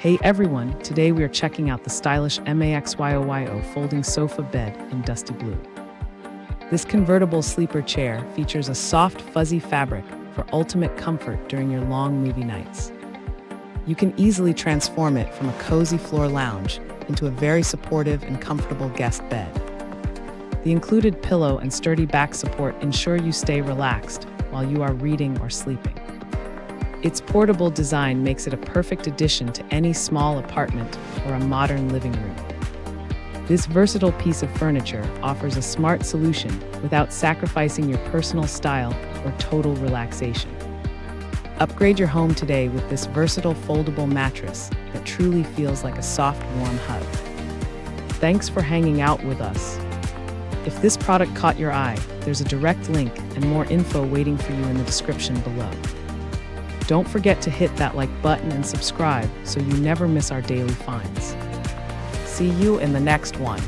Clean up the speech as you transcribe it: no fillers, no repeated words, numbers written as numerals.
Hey everyone, today we are checking out the stylish MAXYOYO Folding Sofa Bed in dusty blue. This convertible sleeper chair features a soft, fuzzy fabric for ultimate comfort during your long movie nights. You can easily transform it from a cozy floor lounge into a very supportive and comfortable guest bed. The included pillow and sturdy back support ensure you stay relaxed while you are reading or sleeping. Its portable design makes it a perfect addition to any small apartment or a modern living room. This versatile piece of furniture offers a smart solution without sacrificing your personal style or total relaxation. Upgrade your home today with this versatile foldable mattress that truly feels like a soft, warm hug. Thanks for hanging out with us. If this product caught your eye, there's a direct link and more info waiting for you in the description below. Don't forget to hit that like button and subscribe so you never miss our daily finds. See you in the next one.